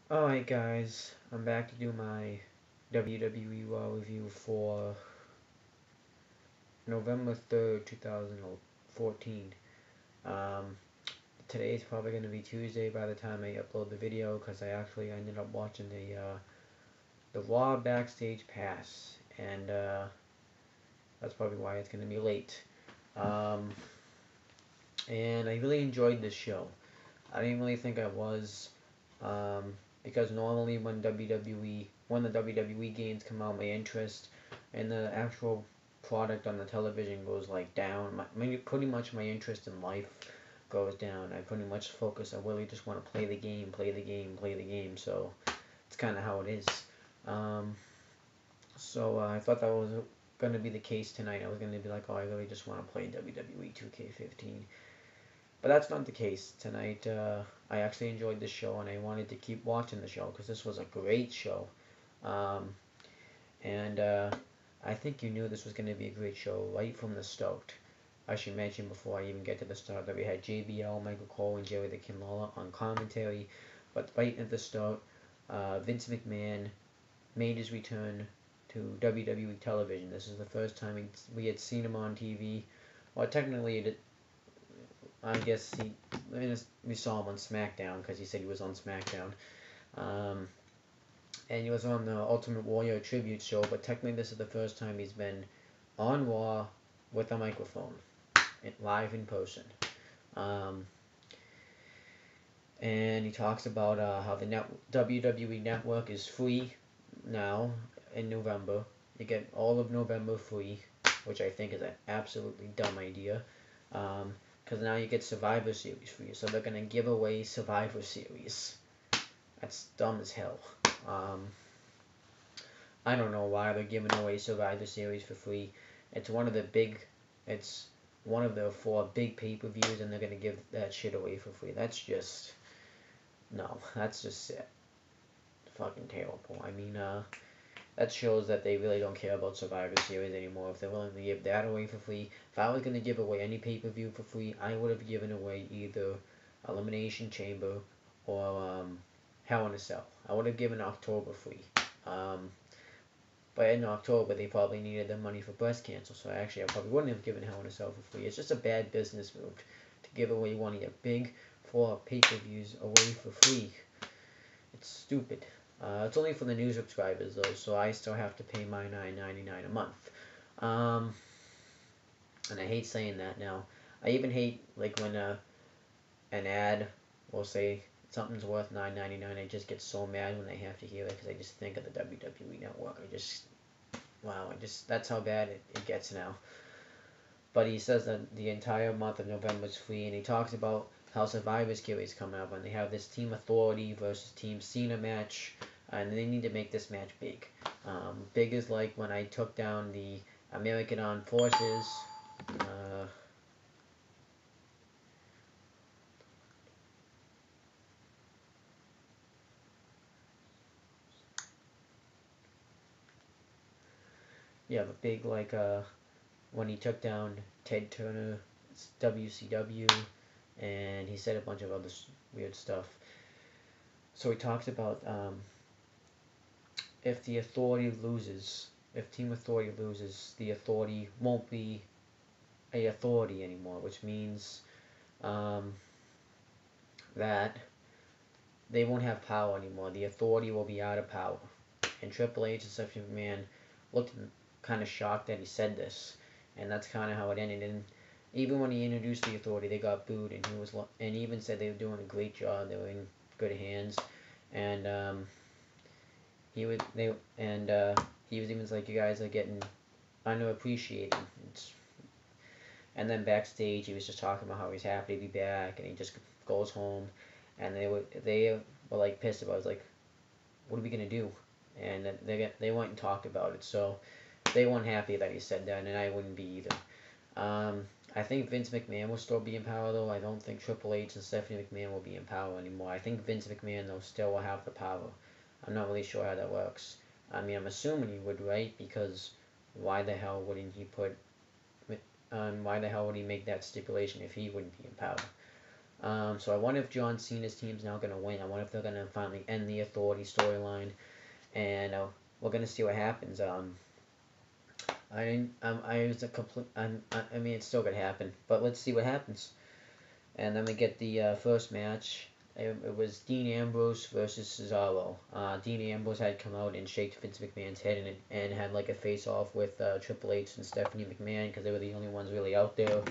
Alright guys, I'm back to do my WWE RAW review for November 3rd, 2014. Um, Today is probably going to be Tuesday by the time I upload the video because I actually ended up watching the RAW Backstage Pass, and that's probably why it's going to be late. Um, and I really enjoyed this show. I didn't really think I was, um, because normally when the WWE games come out, my interest in the actual product on the television goes like down. Pretty much my interest in life goes down. I pretty much focus. I really just want to play the game, play the game, play the game. So it's kind of how it is. Um, I thought that was going to be the case tonight. I was going to be like, oh, I really just want to play WWE 2K15. But that's not the case tonight. I actually enjoyed the show, and I wanted to keep watching the show because this was a great show. Um, and I think you knew this was going to be a great show right from the start. I should mention before I even get to the start that we had JBL, Michael Cole, and Jerry the King Lawler on commentary. But right at the start, Vince McMahon made his return to WWE television. This is the first time we had seen him on TV. Well, technically, I guess we saw him on SmackDown because he said he was on SmackDown. Um, and he was on the Ultimate Warrior tribute show, but technically this is the first time he's been on Raw with a microphone, live in person. Um, and he talks about how the WWE Network is free now in November. You get all of November free, which I think is an absolutely dumb idea. Because now you get Survivor Series free, so they're gonna give away Survivor Series. That's dumb as hell. Um, I don't know why they're giving away Survivor Series for free. It's one of the big, it's one of the four big pay-per-views, and they're gonna give that shit away for free. That's just no. That's just fucking terrible. I mean, that shows that they really don't care about Survivor Series anymore. If they're willing to give that away for free, if I was gonna give away any pay-per-view for free, I would have given away either Elimination Chamber or Hell in a Cell. I would have given October free. Um, but in October, they probably needed the money for breast cancer, so I probably wouldn't have given Hell in a Cell for free. It's just a bad business move to give away one of your big four pay-per-views away for free. It's stupid. It's only for the new subscribers though, so I still have to pay my $9.99 a month. Um, and I hate saying that now. I even hate like when an ad will say something's worth $9.99. I just get so mad when I have to hear it because I just think of the WWE Network. That's how bad it gets now. But he says that the entire month of November is free, and he talks about how Survivor Series coming up, and they have this Team Authority versus Team Cena match, and they need to make this match big. Big is like when I took down the American Armed Forces. Uh, yeah, but big like when he took down Ted Turner, WCW, and he said a bunch of other weird stuff. So he talks about if the Authority loses, if Team Authority loses, the Authority won't be a authority anymore, which means um, that they won't have power anymore. The Authority will be out of power. And Triple H and Stephanie McMahon looked kind of shocked that he said this, and that's kind of how it ended. And even when he introduced the Authority, they got booed, and he even said they were doing a great job. They were in good hands, and he was they and he was even like, you guys are getting underappreciated. It's, and then backstage, he was just talking about how he's happy to be back, and he just goes home, and they were like pissed about it. It was like, what are we gonna do? And they went and talked about it. So they weren't happy that he said that, and I wouldn't be either. I think Vince McMahon will still be in power, though. I don't think Triple H and Stephanie McMahon will be in power anymore. I think Vince McMahon, though, still will have the power. I'm not really sure how that works. I mean, I'm assuming he would, right? Because why the hell wouldn't he put? Why the hell would he make that stipulation if he wouldn't be in power? So I wonder if John Cena's team's now going to win. I wonder if they're going to finally end the Authority storyline, and we're going to see what happens. I didn't. I was a complete. I mean, it's still gonna happen, but let's see what happens. And then we get the first match. It was Dean Ambrose versus Cesaro. Dean Ambrose had come out and shaked Vince McMahon's head and had like a face off with Triple H and Stephanie McMahon because they were the only ones really out there.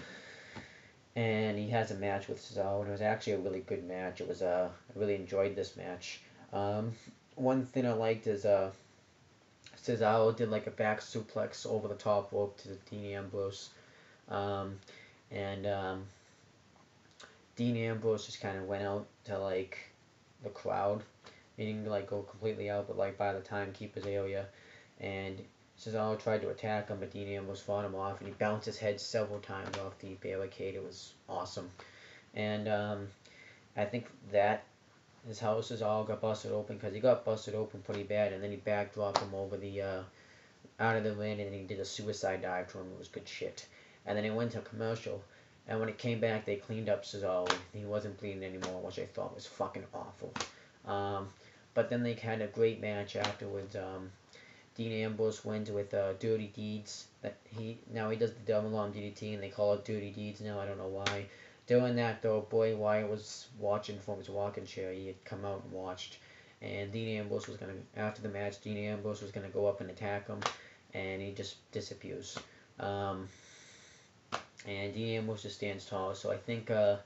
And he has a match with Cesaro, and it was actually a really good match. It was I really enjoyed this match. One thing I liked is Cesaro did like a back suplex over the top rope to Dean Ambrose. Um, and Dean Ambrose just kind of went out to like the crowd. He didn't like go completely out, but like by the timekeeper's area. And Cesaro tried to attack him, but Dean Ambrose fought him off, and he bounced his head several times off the barricade. It was awesome. And I think that his houses all got busted open because he got busted open pretty bad, and then he backdropped him over the out of the ring, and then he did a suicide dive to him. It was good shit. And then he went to commercial, and when it came back, they cleaned up Cesaro. He wasn't bleeding anymore, which I thought was fucking awful. But then they had a great match afterwards. Dean Ambrose wins with Dirty Deeds. That he does the double arm DDT, and they call it Dirty Deeds now. I don't know why. During that though, Boy Wyatt was watching from his walking chair. He had come out and watched, and Dean Ambrose was gonna after the match. Dean Ambrose was gonna go up and attack him, and he just disappears. And Dean Ambrose just stands tall. So I think I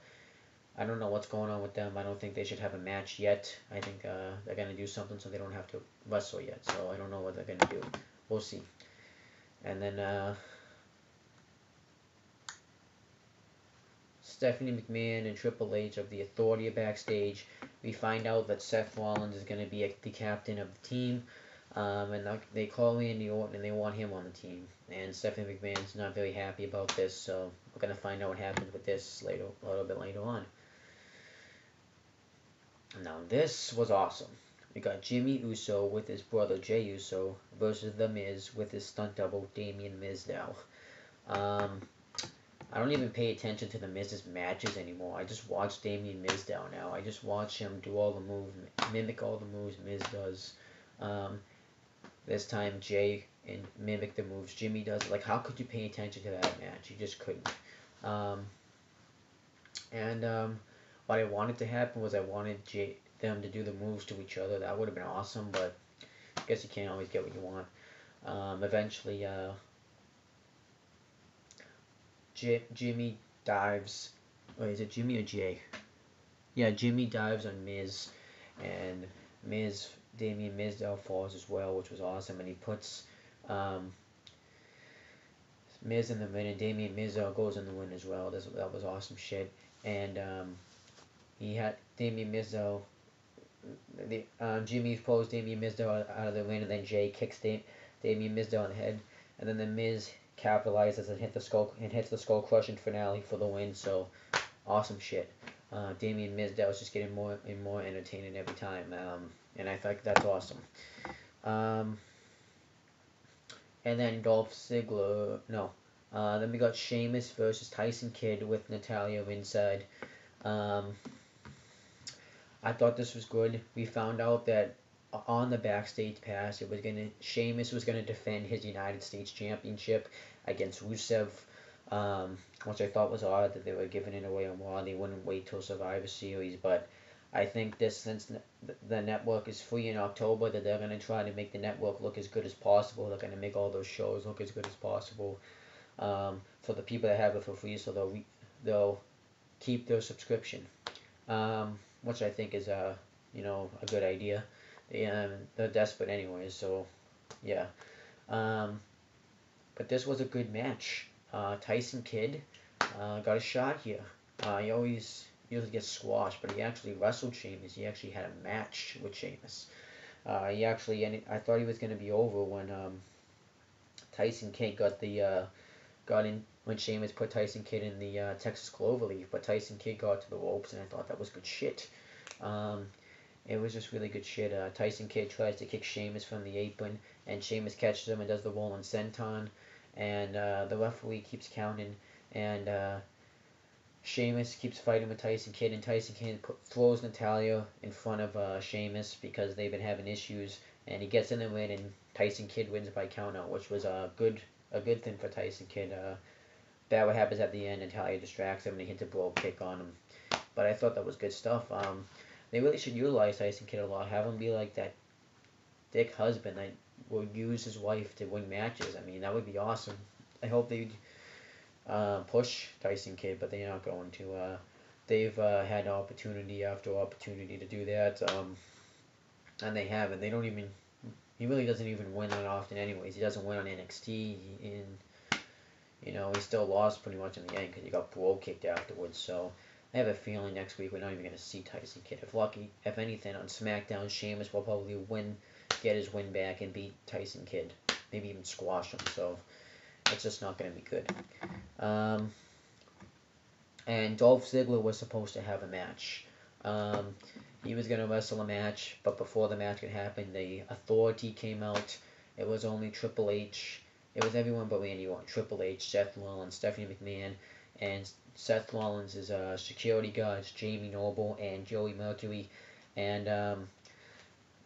don't know what's going on with them. I don't think they should have a match yet. I think they're gonna do something so they don't have to wrestle yet. So I don't know what they're gonna do. We'll see. And then Stephanie McMahon and Triple H of the Authority are backstage. We find out that Seth Rollins is going to be the captain of the team. And they call Randy Orton and they want him on the team. And Stephanie McMahon's not very happy about this, so we're going to find out what happens with this a little bit later on. Now, this was awesome. We got Jimmy Uso with his brother Jey Uso versus The Miz with his stunt double Damien Mizdow. I don't even pay attention to the Miz's matches anymore. I just watch Damien Mizdow now. I just watch him do all the moves, mimic all the moves Miz does. This time Jay and mimic the moves Jimmy does. Like, how could you pay attention to that match? You just couldn't. What I wanted to happen was I wanted them to do the moves to each other. That would have been awesome, but I guess you can't always get what you want. Eventually, Jimmy dives. Wait, is it Jimmy or Jay? Yeah, Jimmy dives on Miz, and Damien Mizdow falls as well, which was awesome. And he puts Miz in the win, and Damien Mizdow goes in the win as well. That was awesome shit. And he had Damien Mizdow. Jimmy pulls Damien Mizdow out of the win, and then Jay kicks Damien Mizdow on the head, and then the Miz capitalizes and hits the skull crushing finale for the win. So awesome shit. Damien Mizdow is just getting more and more entertaining every time, and I think that's awesome. And then Dolph Ziggler, no. Then we got Sheamus versus Tyson Kidd with Natalya ringside. I thought this was good. We found out that on the backstage pass, Sheamus was gonna defend his United States Championship against Rusev, which I thought was odd that they were giving it away on Raw. They wouldn't wait till Survivor Series, but I think since the network is free in October, that they're gonna try to make the network look as good as possible. They're gonna make all those shows look as good as possible for the people that have it for free, so they'll keep their subscription, which I think is a good idea. They're desperate anyways, so yeah. But this was a good match. Tyson Kidd got a shot here. He usually gets squashed, but he actually wrestled Sheamus. He actually had a match with Sheamus. I thought he was going to be over when Tyson Kidd got in when Sheamus put Tyson Kidd in the Texas Cloverleaf, but Tyson Kidd got to the ropes, and I thought that was good shit. It was just really good shit. Tyson Kidd tries to kick Sheamus from the apron, and Sheamus catches him and does the rolling senton, and the referee keeps counting, and Sheamus keeps fighting with Tyson Kidd, and Tyson Kidd throws Natalia in front of Sheamus because they've been having issues, and he gets in the win, and Tyson Kidd wins by countout, which was a good thing for Tyson Kidd. Bad what happens at the end, Natalia distracts him, and he hits a blow kick on him. But I thought that was good stuff. They really should utilize Tyson Kidd a lot. Have him be like that dick husband that will use his wife to win matches. I mean, that would be awesome. I hope they push Tyson Kidd, but they're not going to. They've had opportunity after opportunity to do that, and they haven't. They don't even. He really doesn't even win that often, anyways. He doesn't win on NXT, he still lost pretty much in the end because he got blow kicked afterwards. So I have a feeling next week we're not even going to see Tyson Kidd. If anything, on SmackDown, Sheamus will probably get his win back and beat Tyson Kidd, maybe even squash him. So it's just not going to be good. And Dolph Ziggler was supposed to have a match. He was going to wrestle a match, but before the match could happen, the Authority came out. It was only Triple H. It was everyone but Randy Orton. Triple H, Seth Rollins, Stephanie McMahon, and Seth Rollins' security guards, Jamie Noble and Joey Mercury. And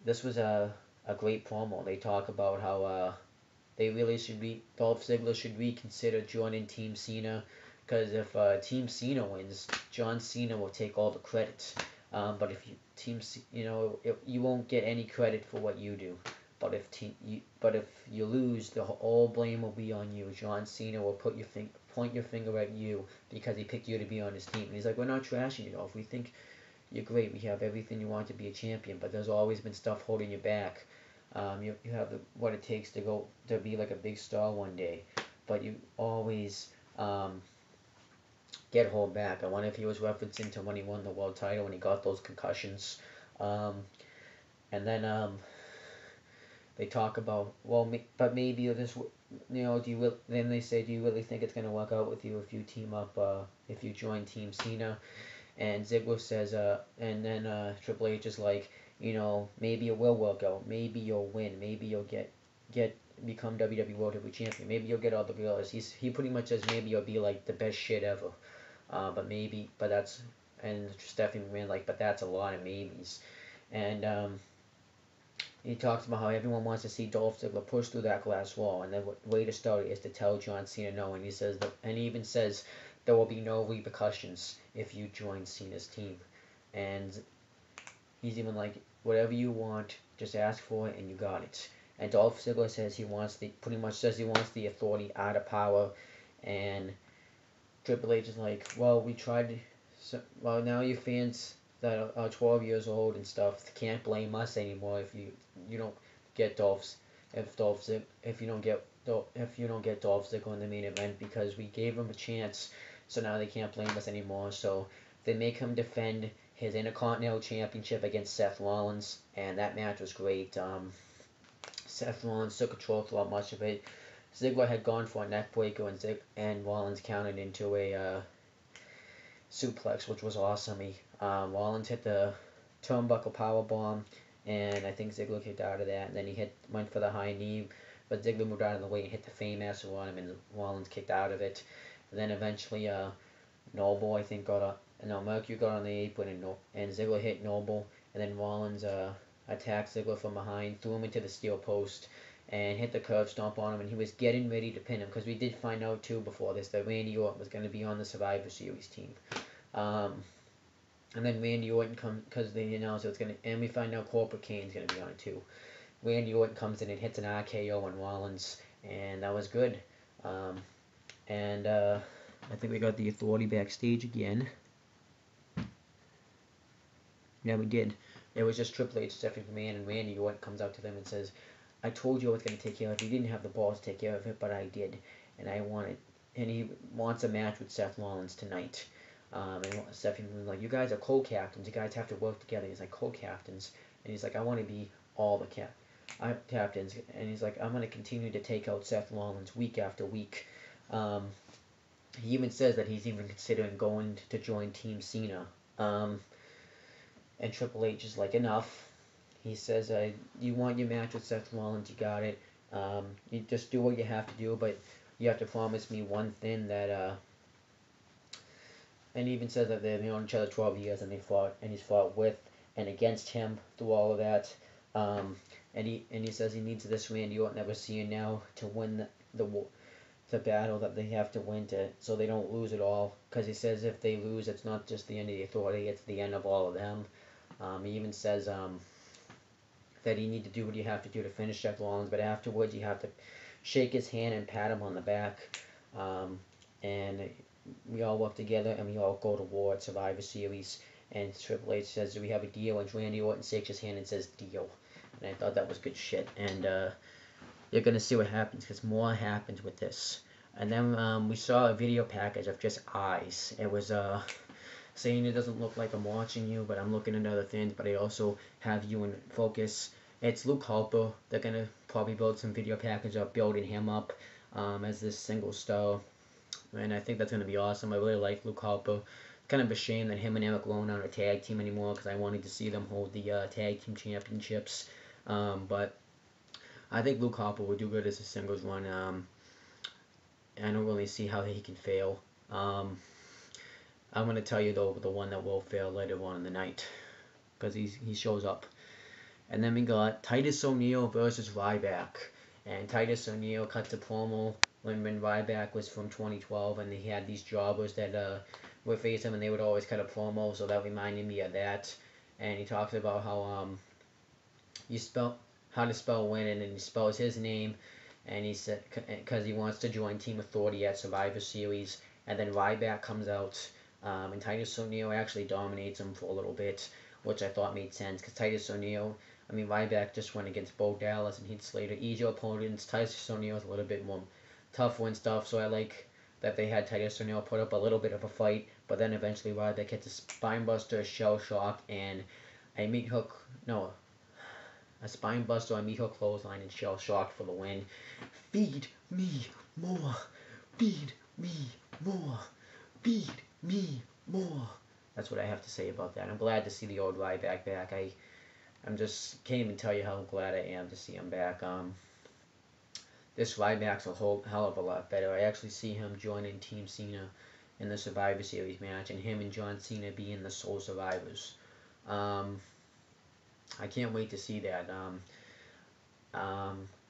this was a great promo. They talk about how they really Dolph Ziggler should reconsider joining Team Cena, because if Team Cena wins, John Cena will take all the credit. But if you won't get any credit for what you do. But if you lose, all blame will be on you. John Cena will point your finger at you because he picked you to be on his team. And he's like, we're not trashing you, Dolph. We think you're great. We have everything you want to be a champion, but there's always been stuff holding you back. You have what it takes to be like a big star one day, but you always get held back. I wonder if he was referencing to when he won the world title when he got those concussions. And then they talk about, but maybe this, then they say, do you really think it's going to work out with you if you team up, if you join Team Cena? And Ziggler says, and then Triple H is like, maybe it will work out. Maybe you'll win. Maybe you'll become WWE World Heavyweight Champion. Maybe you'll get all the girls. He pretty much says maybe you'll be like the best shit ever. But that's, and Stephanie McMahon but that's a lot of maybes. And he talks about how everyone wants to see Dolph Ziggler push through that glass wall, and the way to start it is to tell John Cena no. And he even says there will be no repercussions if you join Cena's team. And he's even like, whatever you want, just ask for it and you got it. And Dolph Ziggler says he wants the Authority out of power. And Triple H is like, well, we tried. Well, now your fans that are 12 years old and stuff can't blame us anymore if you don't get if you don't get Dolph Ziggler in the main event, because we gave him a chance. So now they can't blame us anymore. So they make him defend his Intercontinental Championship against Seth Rollins, and that match was great. Seth Rollins took control throughout much of it. Ziggler had gone for a neck breaker, and Rollins countered into a suplex, which was awesome. Rollins hit the turnbuckle powerbomb, and I think Ziggler kicked out of that. And then he went for the high knee, but Ziggler moved out of the way and hit the Fameasser on him, and Rollins kicked out of it. And then eventually, Noble, I think, Mercury got on the apron, and Ziggler hit Noble, and then Rollins attacked Ziggler from behind, threw him into the steel post, and hit the curb stomp on him, and he was getting ready to pin him, because we did find out, too, before this, that Randy Orton was going to be on the Survivor Series team. And then Randy Orton because they announced it was going to, and we find out Corporate Kane's going to be on it, too. Randy Orton comes in and hits an RKO on Rollins, and that was good. And I think we got the Authority backstage again. Yeah, we did. It was just Triple H, Stephanie McMahon, and Randy Orton comes out to them and says, I told you I was going to take care of it. You didn't have the balls to take care of it, but I did. And he wants a match with Seth Rollins tonight. And Stephanie was like, you guys are co-captains. You guys have to work together. He's like, co-captains. And he's like, I want to be all the captains. And he's like, I'm going to continue to take out Seth Rollins week after week. He even says that he's even considering going to join Team Cena. And Triple H is like, enough. He says, you want your match with Seth Rollins, you got it. You just do what you have to do, but you have to promise me one thing, that and he even says that they've known each other 12 years, and he's fought with and against him through all of that. Um, and he says he needs this Randy Orton that we're seeing now to win the battle that they have to win to, so they don't lose it all. Because he says if they lose, it's not just the end of the Authority; it's the end of all of them. He even says that you need to do what you have to do to finish Seth Rollins, but afterwards you have to shake his hand and pat him on the back. And we all work together and we all go to war at Survivor Series. And Triple H says, "Do we have a deal?" And Randy Orton shakes his hand and says, "Deal." And I thought that was good shit. And you're gonna see what happens because more happens with this. And then we saw a video package of just eyes. It was saying it doesn't look like I'm watching you, but I'm looking at other things, but I also have you in focus. It's Luke Harper. They're going to probably build some video package up, building him up as this single star. And I think that's going to be awesome. I really like Luke Harper. It's kind of a shame that him and Eric Rowan aren't a tag team anymore because I wanted to see them hold the tag team championships. But I think Luke Harper will do good as a singles run. I don't really see how he can fail. I'm going to tell you, though, the one that will fail later on in the night. Because he shows up. And then we got Titus O'Neil versus Ryback. And Titus O'Neil cut the promo when Ryback was from 2012. And he had these jobbers that would face him. And they would always cut a promo. So that reminded me of that. And he talks about how how to spell win. And then he spells his name. And he said, because he wants to join Team Authority at Survivor Series. And then Ryback comes out. And Titus O'Neil actually dominates him for a little bit, which I thought made sense. Because Titus O'Neil, Ryback just went against Bo Dallas and Heath Slater. Easier opponents. Titus O'Neil is a little bit more tougher and stuff. So I like that they had Titus O'Neil put up a little bit of a fight. But then eventually Ryback hits a spinebuster, a shell shock, and a spinebuster, a meat hook clothesline, and shell shocked for the win. Feed me more. Feed me more. Feed me more. That's what I have to say about that. I'm glad to see the old Ryback back. I'm just can't even tell you how glad I am to see him back. This Ryback's a whole hell of a lot better. I actually see him joining Team Cena in the Survivor Series match, and him and John Cena being the sole survivors. I can't wait to see that.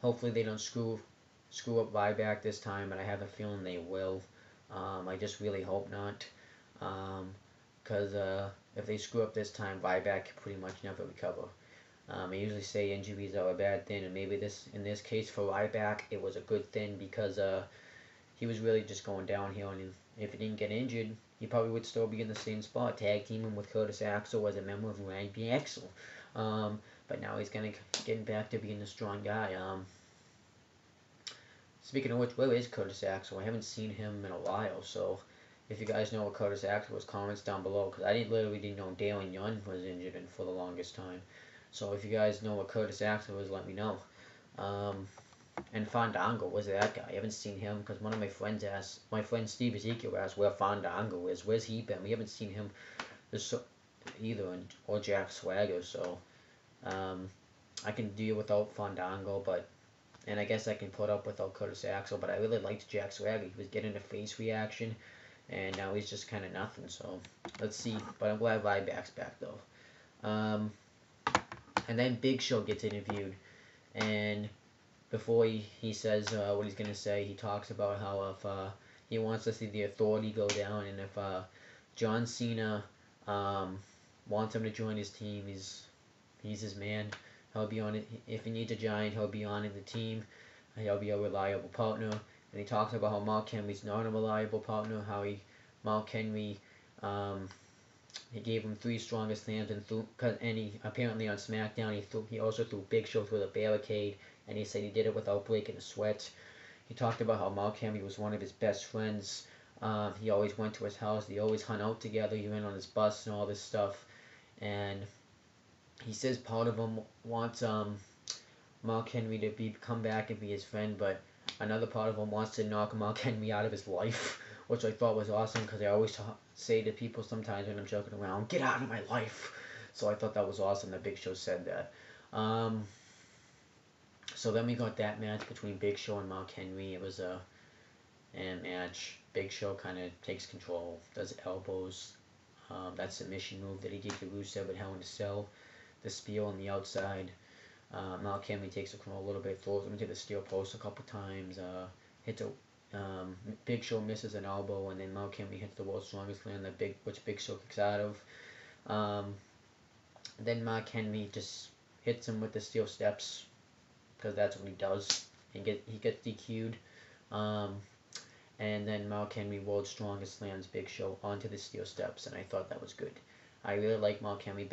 Hopefully they don't screw up Ryback this time, but I have a feeling they will. I just really hope not. Because if they screw up this time, Ryback can pretty much never recover. I usually say injuries are a bad thing, and maybe in this case for Ryback, it was a good thing because he was really just going downhill, and if he didn't get injured, he probably would still be in the same spot, tag teaming with Curtis Axel as a member of Randy Axel. But now he's getting back to being a strong guy. Speaking of which, where is Curtis Axel? I haven't seen him in a while, so if you guys know what Curtis Axel was, comments down below, because I literally didn't know Dalen Young was injured for the longest time. So if you guys know what Curtis Axel is, let me know. And Fandango, where's that guy? I haven't seen him, because one of my friends asked, my friend Steve Ezekiel asked where Fandango is. Where's he been? We haven't seen him either, or Jack Swagger, so I can deal without Fandango, and I guess I can put up without Curtis Axel, but I really liked Jack Swagger. He was getting a face reaction, and now he's just kind of nothing, so let's see. But I'm glad Ryback's back, though. And then Big Show gets interviewed, and before he says what he's going to say, he talks about how if he wants to see the Authority go down, and if John Cena wants him to join his team, he's his man. He'll be on it. If he needs a giant, he'll be on in the team. He'll be a reliable partner. And he talks about how Mark Henry's not a reliable partner. How Mark Henry, he gave him 3 strongest slams, and he apparently on SmackDown he also threw Big Show through the barricade, and he said he did it without breaking a sweat. He talked about how Mark Henry was one of his best friends. He always went to his house. They always hung out together. He went on his bus and all this stuff, and he says part of him wants Mark Henry to come back and be his friend, but another part of him wants to knock Mark Henry out of his life, which I thought was awesome because I always say to people sometimes when I'm joking around, get out of my life. So I thought that was awesome that Big Show said that. So then we got that match between Big Show and Mark Henry. It was a match. Big Show kind of takes control, does elbows. That submission move that he gave to Rusev at Hell in a Cell, the spear on the outside. Mark Henry takes the control a little bit, throws him into the steel post a couple times, hits a Big Show misses an elbow, and then Mark Henry hits the World's Strongest Slam which Big Show kicks out of. Then Mark Henry just hits him with the steel steps because that's what he does. He gets DQ'd. And then Mark Henry World's Strongest Slams Big Show onto the steel steps, and I thought that was good. I really like Mark Henry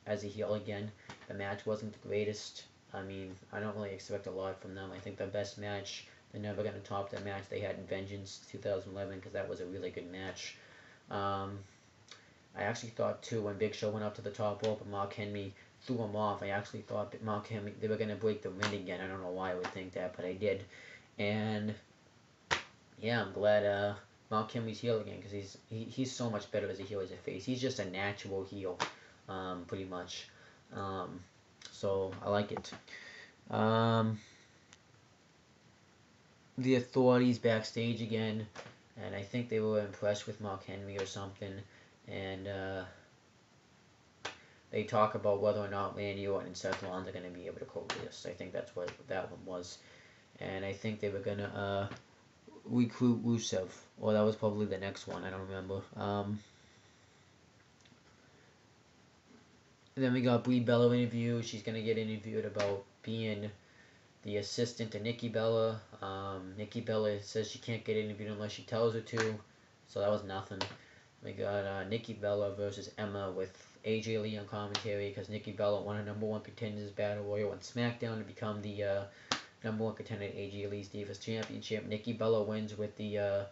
as a heel again. The match wasn't the greatest. I mean, I don't really expect a lot from them. I think the best match, they're never going to top that match they had in Vengeance 2011 because that was a really good match. I actually thought, too, when Big Show went up to the top rope and Mark Henry threw him off, I actually thought that Mark Henry, they were going to break the ring again. I don't know why I would think that, but I did. And yeah, I'm glad Mark Henry's heel again because he's so much better as a heel as a face. He's just a natural heel, pretty much. So I like it. The Authorities backstage again, and I think they were impressed with Mark Henry or something. And they talk about whether or not Randy Orton and Seth Rollins are going to be able to coexist. I think that's what that one was. And I think they were going to recruit Rusev. Or that was probably the next one. I don't remember. Then we got Brie Bella interview. She's going to get interviewed about being the assistant to Nikki Bella. Nikki Bella says she can't get interviewed unless she tells her to. So that was nothing. We got Nikki Bella versus Emma with AJ Lee on commentary because Nikki Bella won her #1 contenders battle royal on SmackDown to become the #1 contender at AJ Lee's Divas Championship. Nikki Bella wins with the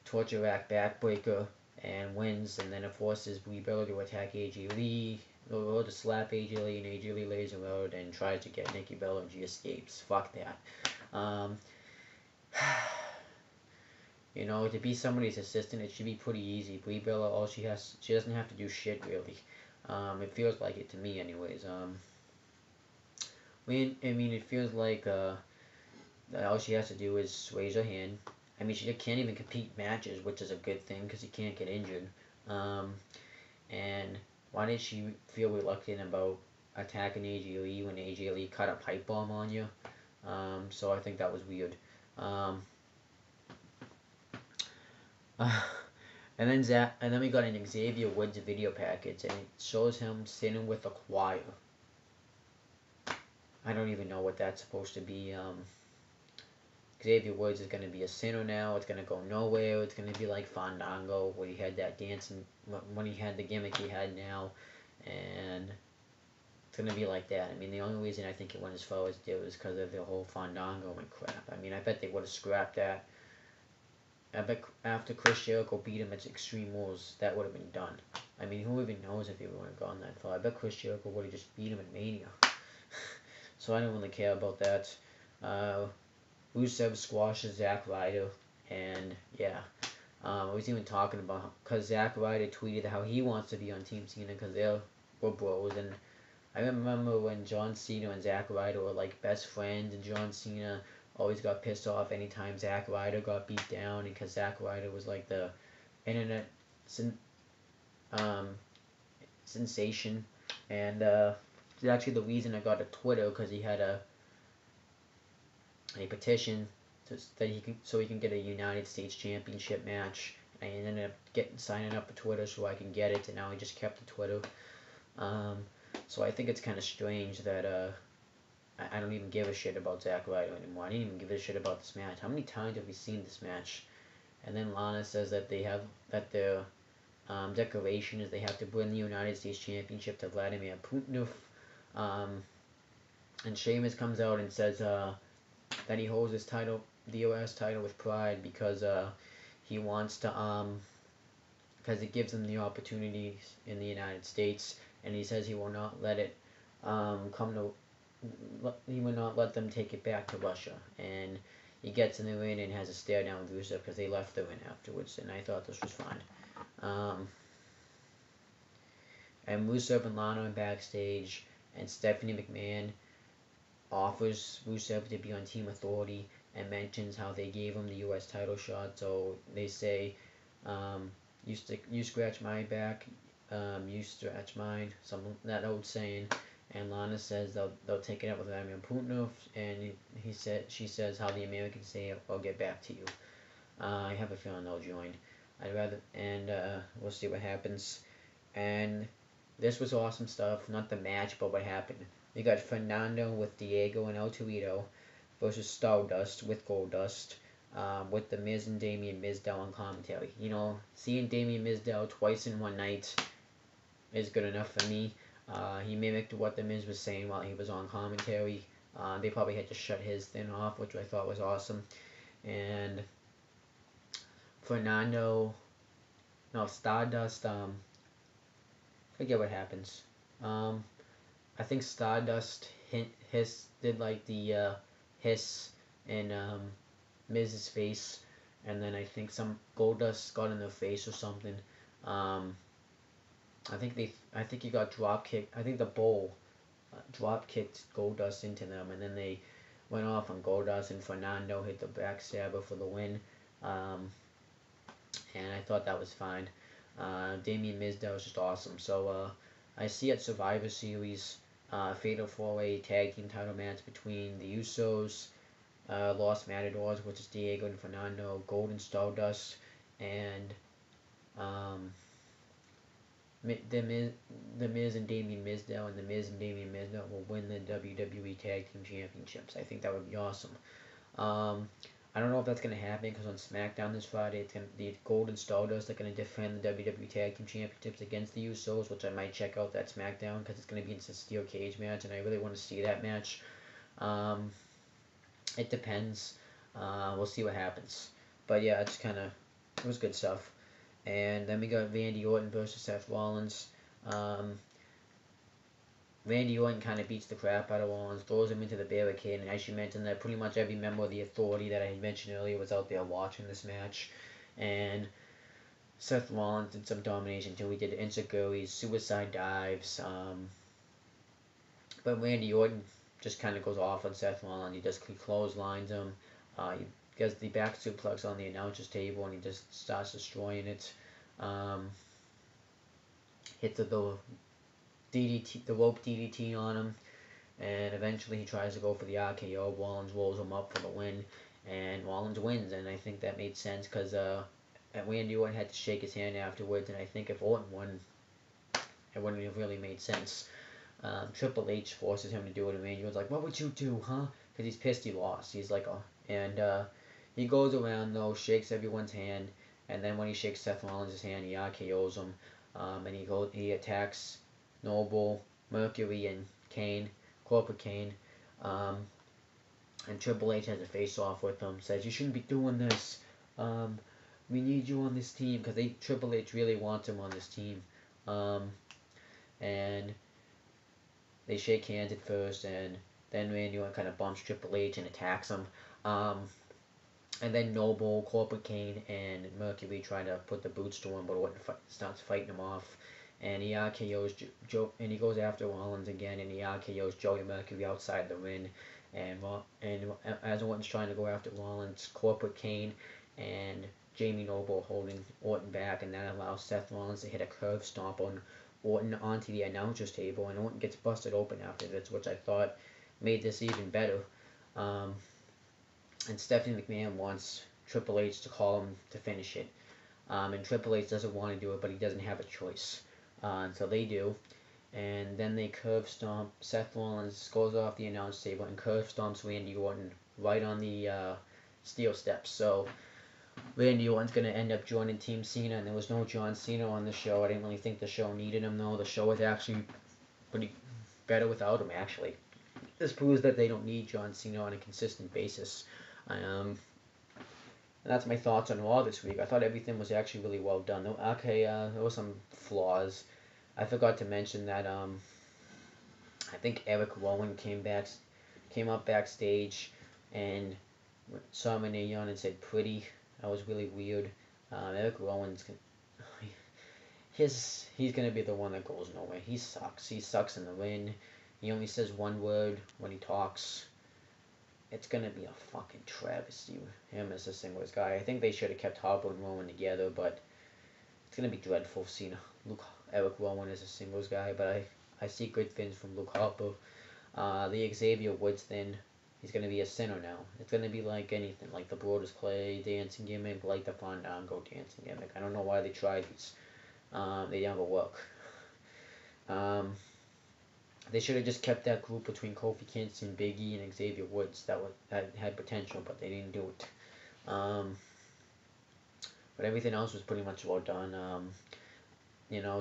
torture rack backbreaker and wins, and then it forces Brie Bella to attack AJ Lee, or to slap AJ Lee, and AJ Lee lays him out and tries to get Nikki Bella, and she escapes. Fuck that. You know, to be somebody's assistant, it should be pretty easy. Brie Bella, she doesn't have to do shit, really. It feels like it to me, anyways. It feels like all she has to do is raise her hand. I mean, she can't even compete matches, which is a good thing, because you can't get injured. And why did she feel reluctant about attacking AJ Lee when AJ Lee cut a pipe bomb on you? So I think that was weird. And then we got an Xavier Woods video package, and it shows him sitting with a choir. I don't even know what that's supposed to be. Xavier Woods is going to be a sinner now. It's going to go nowhere. It's going to be like Fandango, where he had that dancing, when he had the gimmick he had now, and it's going to be like that. I mean, the only reason I think it went as far as it did was because of the whole Fandango and crap. I mean, I bet they would have scrapped that. I bet after Chris Jericho beat him at Extreme Rules, that would have been done. I mean, who even knows if he would have gone that far? I bet Chris Jericho would have just beat him at Mania. So I don't really care about that. Rusev squashes Zack Ryder, and yeah. I was even talking about, because Zack Ryder tweeted how he wants to be on Team Cena because they were bros, and I remember when John Cena and Zack Ryder were like best friends, and John Cena always got pissed off anytime Zack Ryder got beat down, because Zack Ryder was like the internet sensation, and it's actually the reason I got a Twitter, because he had a petition so he can get a United States Championship match. I ended up signing up for Twitter so I can get it, and now I just kept the Twitter. So I think it's kind of strange that I don't even give a shit about Zack Ryder anymore. I didn't even give a shit about this match. How many times have we seen this match? And then Lana says that their declaration is they have to win the United States Championship to Vladimir Putin. And Sheamus comes out and says that he holds his title, the US title, with pride because he wants to, because it gives him the opportunities in the United States, and he says he will not let it he will not let them take it back to Russia. And he gets in the ring and has a stare down with Rusev because they left the ring afterwards, and I thought this was fine. And Rusev and Lana are backstage, and Stephanie McMahon offers Rusev to be on Team Authority. and mentions how they gave him the U.S. title shot. So they say, you scratch my back, you scratch mine, something that old saying. And Lana says they'll take it up with Vladimir Putin, and she says how the Americans say I'll get back to you. I have a feeling they'll join. We'll see what happens. And this was awesome stuff. Not the match, but what happened. We got Fernando with Diego and El Torito versus Stardust with Goldust. With the Miz and Damien Mizdow on commentary. You know, seeing Damien Mizdow twice in one night is good enough for me. He mimicked what the Miz was saying while he was on commentary. They probably had to shut his thing off, which I thought was awesome. And Fernando, no, Stardust, forget what happens. I think Stardust did like the hiss in Miz's face, and then I think some Goldust got in their face or something. I think he got drop kicked. I think the Bull drop kicked Goldust into them, and then they went off on Goldust, and Fernando hit the backstabber for the win. And I thought that was fine. Damien Mizdow was just awesome. So I see at Survivor Series, Fatal 4-Way Tag Team title match between the Usos, Los Matadors, which is Diego and Fernando, Golden Stardust, and the Miz and Damien Mizdow, and the Miz and Damien Mizdow will win the WWE Tag Team Championships. I think that would be awesome. I don't know if that's going to happen because on SmackDown this Friday, it's going to be Golden Stardust. They're going to defend the WWE Tag Team Championships against the Usos, which I might check out that SmackDown because it's going to be in a steel cage match, and I really want to see that match. It depends. We'll see what happens. But yeah, it was good stuff. And then we got Randy Orton versus Seth Rollins. Randy Orton kind of beats the crap out of Rollins, throws him into the barricade, and as you mentioned, that pretty much every member of the Authority that I had mentioned earlier was out there watching this match. And Seth Rollins did some domination too. He did enziguris, suicide dives. But Randy Orton just kind of goes off on Seth Rollins. He clotheslines him. He gets the back suplex on the announcer's table, and he just starts destroying it. Hits the DDT, the rope DDT on him, and eventually he tries to go for the RKO. Rollins rolls him up for the win, and Rollins wins. And I think that made sense because Randy Orton had to shake his hand afterwards, and I think if Orton won, it wouldn't have really made sense. Triple H forces him to do it, and Randy Orton's like, "What would you do, huh?" Because he's pissed he lost. He's like, "Oh," and he goes around though, shakes everyone's hand, and then when he shakes Seth Rollins' hand, he RKO's him, and he attacks Noble, Mercury, and Kane, Corporate Kane, and Triple H has a face-off with him. Says you shouldn't be doing this. We need you on this team because Triple H really wants him on this team, and they shake hands at first, and then Randy Orton kind of bumps Triple H and attacks him. And then Noble, Corporate Kane, and Mercury try to put the boots to him, but Orton starts fighting him off. And he RKO's and he goes after Rollins again, and he RKO's Joey Mercury outside the ring. And as Orton's trying to go after Rollins, Corporate Kane and Jamie Noble holding Orton back, and that allows Seth Rollins to hit a curve stomp on Orton onto the announcer's table, and Orton gets busted open after this, which I thought made this even better. And Stephanie McMahon wants Triple H to call him to finish it. And Triple H doesn't want to do it, but he doesn't have a choice. And so they do. And then they curve stomp. Seth Rollins goes off the announce table and curve stomps Randy Orton right on the steel steps. So Randy Orton's going to end up joining Team Cena, and there was no John Cena on the show. I didn't really think the show needed him, though. The show was actually pretty better without him, actually. This proves that they don't need John Cena on a consistent basis. And that's my thoughts on Raw this week. I thought everything was actually really well done. Okay, there were some flaws. I forgot to mention that I think Eric Rowan came up backstage and saw Renee Young and said "pretty." That was really weird. Eric Rowan's he's gonna be the one that goes nowhere. He sucks. He sucks in the ring. He only says one word when he talks. it's gonna be a fucking travesty with him as a singles guy. I think they should have kept Harper and Rowan together, but it's gonna be dreadful seeing Eric Rowan as a singles guy. But I see good things from Luke Harper. The Xavier Woods thing, he's gonna be a sinner now. It's gonna be like anything, like the Brodus Clay dancing gimmick, like the Fandango dancing gimmick. I don't know why they tried these. They never work. Um, they should have just kept that group between Kofi Kingston, Big E, and Xavier Woods that had potential, but they didn't do it. But everything else was pretty much well done.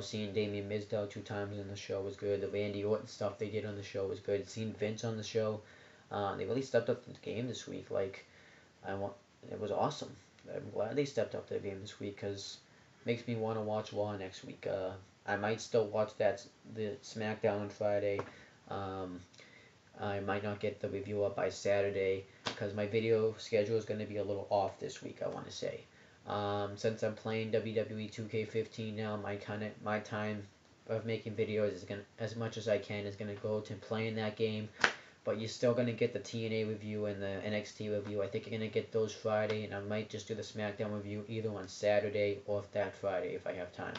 Seeing Damien Mizdow 2 times in the show was good. The Randy Orton stuff they did on the show was good. Seeing Vince on the show, they really stepped up the game this week. It was awesome. I'm glad they stepped up their game this week because it makes me want to watch Raw next week. I might still watch the SmackDown on Friday. I might not get the review up by Saturday because my video schedule is going to be a little off this week, I want to say. Since I'm playing WWE 2K15 now, my time of making videos is gonna, as much as I can, is gonna go to playing that game. But you're still gonna get the TNA review and the NXT review. I think you're gonna get those Friday, and I might just do the SmackDown review either on Saturday or that Friday if I have time.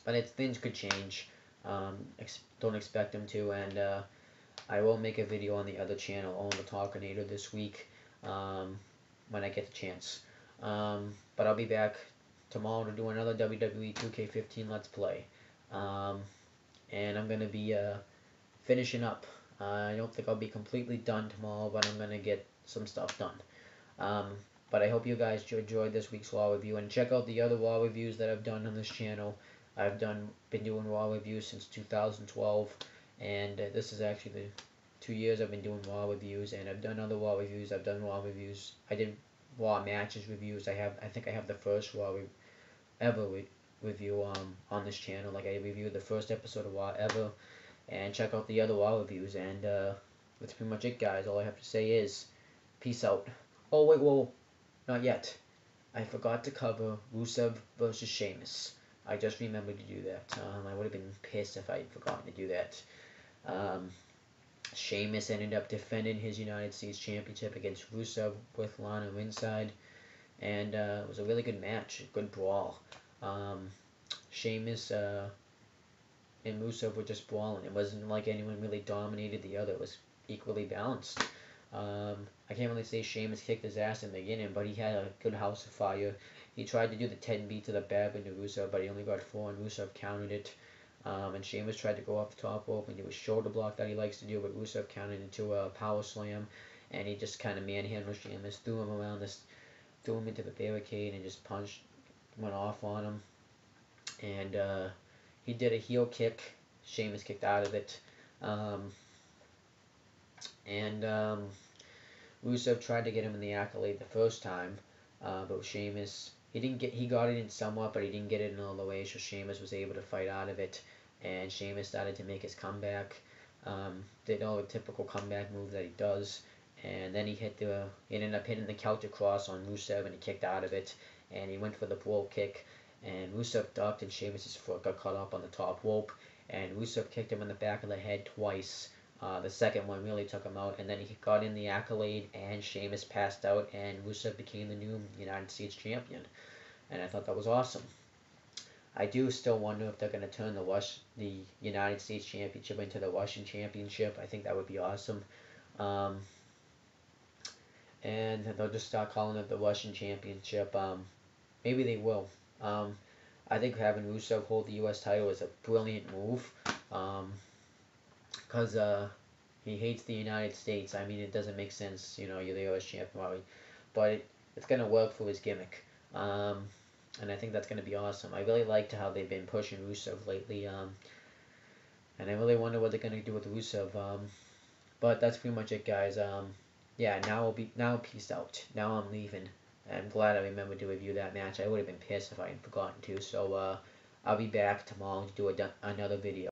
But things could change. Don't expect them to, and I will make a video on the other channel, on the Talkinator, this week. When I get the chance. But I'll be back tomorrow to do another WWE 2K15 Let's Play. And I'm going to be finishing up. I don't think I'll be completely done tomorrow, but I'm going to get some stuff done. But I hope you guys enjoyed this week's Raw review, and check out the other Raw reviews that I've done on this channel. Been doing Raw reviews since 2012, and this is actually the 2 years I've been doing Raw reviews, and I've done other Raw reviews. I've done Raw reviews. I did Raw matches reviews. I think I have the first Raw ever review on this channel. Like, I reviewed the first episode of Raw ever, and check out the other Raw reviews. And that's pretty much it, guys. All I have to say is peace out. Oh wait, whoa, not yet. I forgot to cover Rusev versus Sheamus. I just remembered to do that. I would have been pissed if I had forgotten to do that. Sheamus ended up defending his United States Championship against Rusev with Lana ringside, and it was a really good match, a good brawl. Sheamus and Rusev were just brawling. It wasn't like anyone really dominated the other. It was equally balanced. I can't really say Sheamus kicked his ass in the beginning, but he had a good house of fire. He tried to do the 10 beat to the back into Rusev, but he only got 4, and Rusev countered it. And Sheamus tried to go off the top rope and do a shoulder block that he likes to do, but Rusev counted into a power slam, and he just kind of manhandled Sheamus, threw him into the barricade, and just went off on him. And he did a heel kick. Sheamus kicked out of it. Rusev tried to get him in the accolade the first time, but Sheamus, he got it in somewhat, but he didn't get it in all the way, so Sheamus was able to fight out of it, and Sheamus started to make his comeback. Did all the typical comeback moves that he does, and then he ended up hitting the counter cross on Rusev, and he kicked out of it, and he went for the brogue kick, and Rusev ducked, and Sheamus' foot got caught up on the top rope, and Rusev kicked him in the back of the head twice. The second one really took him out, and then he got in the accolade, and Sheamus passed out, and Rusev became the new United States champion. And I thought that was awesome. I do still wonder if they're going to turn the United States Championship into the Russian Championship. I think that would be awesome. And they'll just start calling it the Russian Championship. Maybe they will. I think having Rusev hold the U.S. title is a brilliant move. Because he hates the United States. I mean, it doesn't make sense, you're the U.S. champion, but it's going to work for his gimmick. And I think that's going to be awesome. I really liked how they've been pushing Rusev lately, and I really wonder what they're going to do with Rusev. But that's pretty much it, guys. Yeah, now peace out. Now I'm leaving. I'm glad I remembered to review that match. I would have been pissed if I had forgotten to. So I'll be back tomorrow to do another video.